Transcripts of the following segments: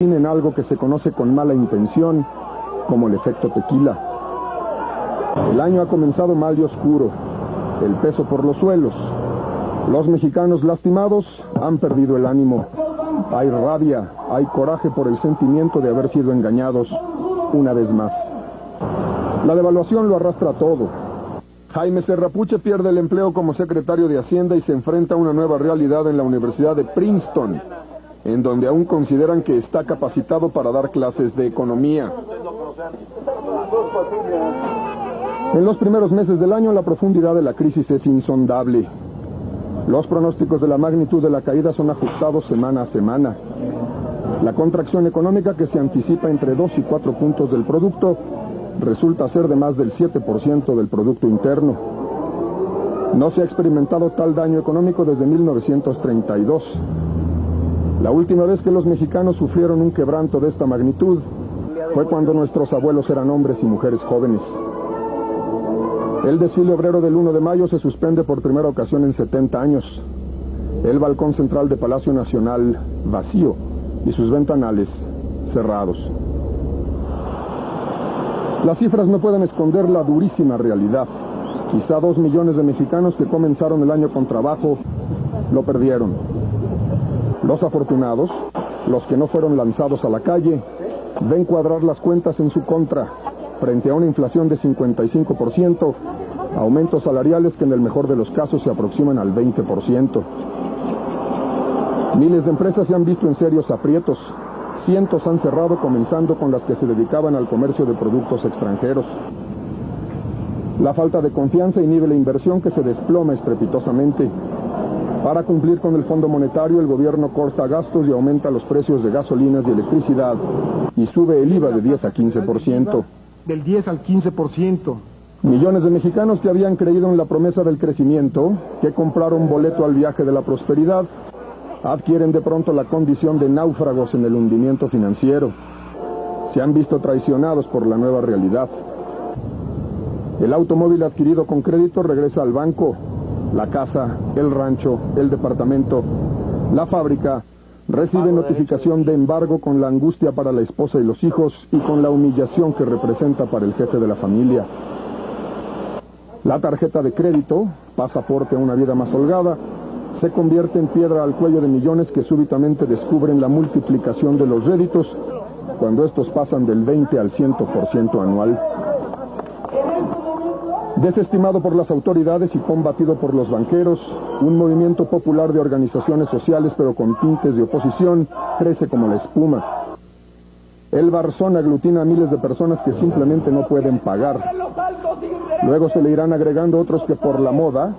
en algo que se conoce con mala intención como el efecto tequila. El año ha comenzado mal y oscuro, el peso por los suelos. Los mexicanos lastimados han perdido el ánimo. Hay rabia, hay coraje por el sentimiento de haber sido engañados una vez más. La devaluación lo arrastra todo. Jaime Serrapuche pierde el empleo como secretario de Hacienda y se enfrenta a una nueva realidad en la Universidad de Princeton, en donde aún consideran que está capacitado para dar clases de economía. En los primeros meses del año, la profundidad de la crisis es insondable. Los pronósticos de la magnitud de la caída son ajustados semana a semana. La contracción económica, que se anticipa entre 2 y 4 puntos del producto, resulta ser de más del 7% del Producto Interno. No se ha experimentado tal daño económico desde 1932. La última vez que los mexicanos sufrieron un quebranto de esta magnitud fue cuando nuestros abuelos eran hombres y mujeres jóvenes. El desfile obrero del 1 de mayo se suspende por primera ocasión en 70 años. El balcón central de Palacio Nacional vacío y sus ventanales cerrados. Las cifras no pueden esconder la durísima realidad. Quizá 2 millones de mexicanos que comenzaron el año con trabajo lo perdieron. Los afortunados, los que no fueron lanzados a la calle, ven cuadrar las cuentas en su contra, frente a una inflación de 55%, aumentos salariales que en el mejor de los casos se aproximan al 20%. Miles de empresas se han visto en serios aprietos. Cientos han cerrado, comenzando con las que se dedicaban al comercio de productos extranjeros. La falta de confianza inhibe la inversión, que se desploma estrepitosamente. Para cumplir con el Fondo Monetario, el gobierno corta gastos y aumenta los precios de gasolinas y electricidad, y sube el IVA de 10 a 15%. Del 10 al 15%. Millones de mexicanos que habían creído en la promesa del crecimiento, que compraron boleto al viaje de la prosperidad, adquieren de pronto la condición de náufragos en el hundimiento financiero. Se han visto traicionados por la nueva realidad. El automóvil adquirido con crédito regresa al banco. La casa, el rancho, el departamento, la fábrica recibe notificación de embargo, con la angustia para la esposa y los hijos y con la humillación que representa para el jefe de la familia. La tarjeta de crédito, pasaporte a una vida más holgada, se convierte en piedra al cuello de millones que súbitamente descubren la multiplicación de los réditos cuando estos pasan del 20 al 100% anual. Desestimado por las autoridades y combatido por los banqueros, un movimiento popular de organizaciones sociales, pero con tintes de oposición, crece como la espuma. El Barzón aglutina a miles de personas que simplemente no pueden pagar. Luego se le irán agregando otros que por la moda,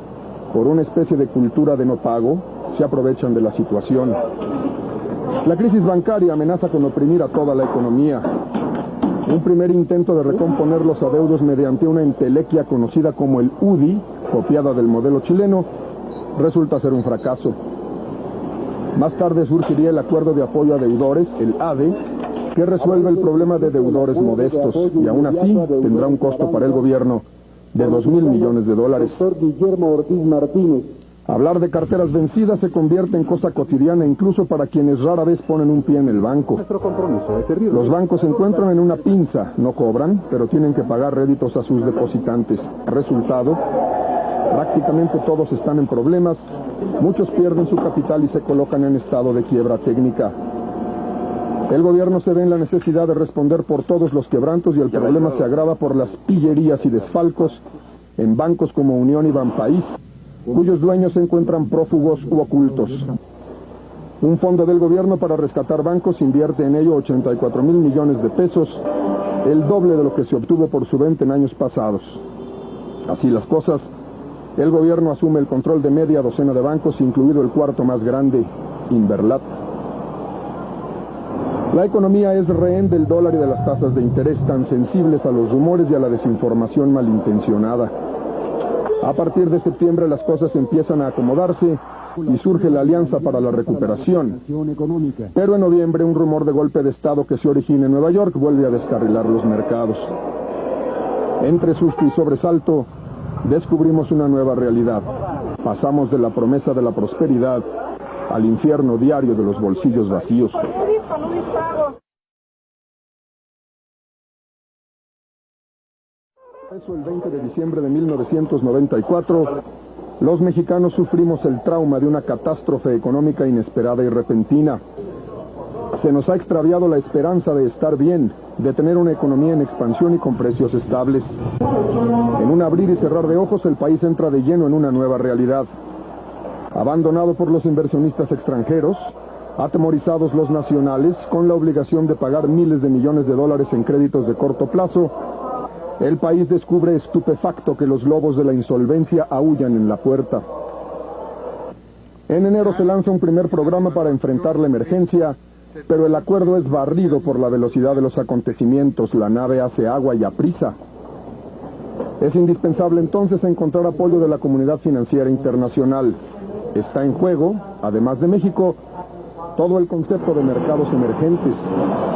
por una especie de cultura de no pago, se aprovechan de la situación. La crisis bancaria amenaza con oprimir a toda la economía. Un primer intento de recomponer los adeudos mediante una entelequia conocida como el UDI, copiada del modelo chileno, resulta ser un fracaso. Más tarde surgiría el Acuerdo de Apoyo a Deudores, el ADE, que resuelve el problema de deudores modestos, y aún así tendrá un costo para el gobierno de 2.000 millones de dólares. Hablar de carteras vencidas se convierte en cosa cotidiana, incluso para quienes rara vez ponen un pie en el banco. Los bancos se encuentran en una pinza, no cobran, pero tienen que pagar réditos a sus depositantes. Resultado, prácticamente todos están en problemas, muchos pierden su capital y se colocan en estado de quiebra técnica. El gobierno se ve en la necesidad de responder por todos los quebrantos, y el problema se agrava por las pillerías y desfalcos en bancos como Unión y Banpaís, cuyos dueños se encuentran prófugos u ocultos. Un fondo del gobierno para rescatar bancos invierte en ello 84.000 millones de pesos, el doble de lo que se obtuvo por su venta en años pasados. Así las cosas, el gobierno asume el control de media docena de bancos, incluido el cuarto más grande, Inverlat. La economía es rehén del dólar y de las tasas de interés, tan sensibles a los rumores y a la desinformación malintencionada. A partir de septiembre las cosas empiezan a acomodarse y surge la Alianza para la Recuperación. Pero en noviembre un rumor de golpe de Estado que se origina en Nueva York vuelve a descarrilar los mercados. Entre susto y sobresalto, descubrimos una nueva realidad. Pasamos de la promesa de la prosperidad al infierno diario de los bolsillos vacíos. El 20 de diciembre de 1994, los mexicanos sufrimos el trauma de una catástrofe económica inesperada y repentina. Se nos ha extraviado la esperanza de estar bien, de tener una economía en expansión y con precios estables. En un abrir y cerrar de ojos, el país entra de lleno en una nueva realidad. Abandonado por los inversionistas extranjeros, atemorizados los nacionales, con la obligación de pagar miles de millones de dólares en créditos de corto plazo, el país descubre estupefacto que los lobos de la insolvencia aúllan en la puerta. En enero se lanza un primer programa para enfrentar la emergencia, pero el acuerdo es barrido por la velocidad de los acontecimientos. La nave hace agua y aprisa. Es indispensable entonces encontrar apoyo de la comunidad financiera internacional. Está en juego, además de México, todo el concepto de mercados emergentes,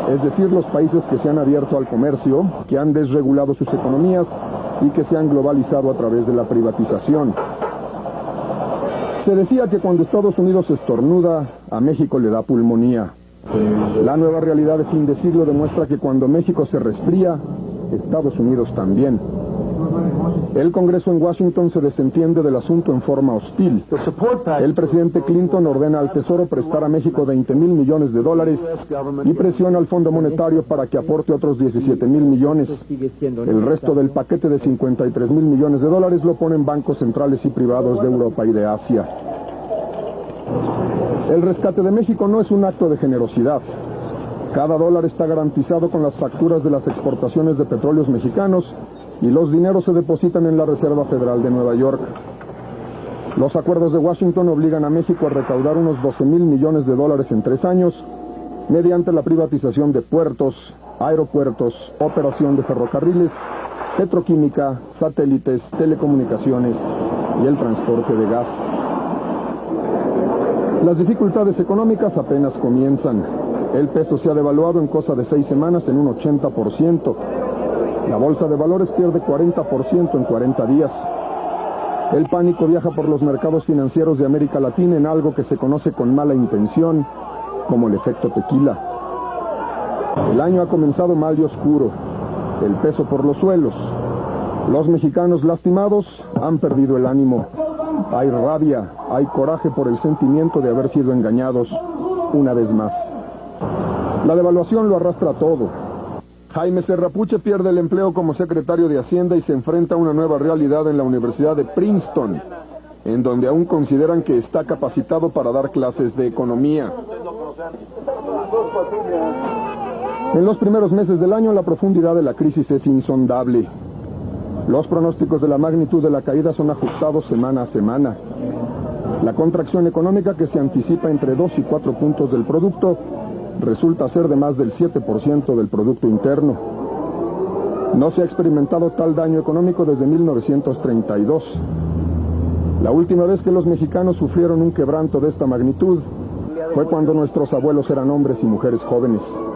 es decir, los países que se han abierto al comercio, que han desregulado sus economías y que se han globalizado a través de la privatización. Se decía que cuando Estados Unidos estornuda, a México le da pulmonía. La nueva realidad de fin de siglo demuestra que cuando México se resfría, Estados Unidos también. El Congreso en Washington se desentiende del asunto en forma hostil. El presidente Clinton ordena al Tesoro prestar a México 20,000 millones de dólares y presiona al Fondo Monetario para que aporte otros 17,000 millones. El resto del paquete de 53,000 millones de dólares lo ponen bancos centrales y privados de Europa y de Asia. El rescate de México no es un acto de generosidad. Cada dólar está garantizado con las facturas de las exportaciones de petróleos mexicanos y los dineros se depositan en la Reserva Federal de Nueva York. Los acuerdos de Washington obligan a México a recaudar unos 12,000 millones de dólares en 3 años mediante la privatización de puertos, aeropuertos, operación de ferrocarriles, petroquímica, satélites, telecomunicaciones y el transporte de gas. Las dificultades económicas apenas comienzan. El peso se ha devaluado en cosa de 6 semanas en un 80%. La bolsa de valores pierde 40% en 40 días. El pánico viaja por los mercados financieros de América Latina en algo que se conoce con mala intención como el efecto tequila. El año ha comenzado mal y oscuro. El peso por los suelos. Los mexicanos lastimados han perdido el ánimo. Hay rabia, hay coraje por el sentimiento de haber sido engañados una vez más. La devaluación lo arrastra todo. Jaime Serrapuche pierde el empleo como secretario de Hacienda y se enfrenta a una nueva realidad en la Universidad de Princeton, en donde aún consideran que está capacitado para dar clases de economía. En los primeros meses del año, la profundidad de la crisis es insondable. Los pronósticos de la magnitud de la caída son ajustados semana a semana. La contracción económica, que se anticipa entre 2 y 4 puntos del producto, resulta ser de más del 7% del Producto Interno. No se ha experimentado tal daño económico desde 1932. La última vez que los mexicanos sufrieron un quebranto de esta magnitud fue cuando nuestros abuelos eran hombres y mujeres jóvenes.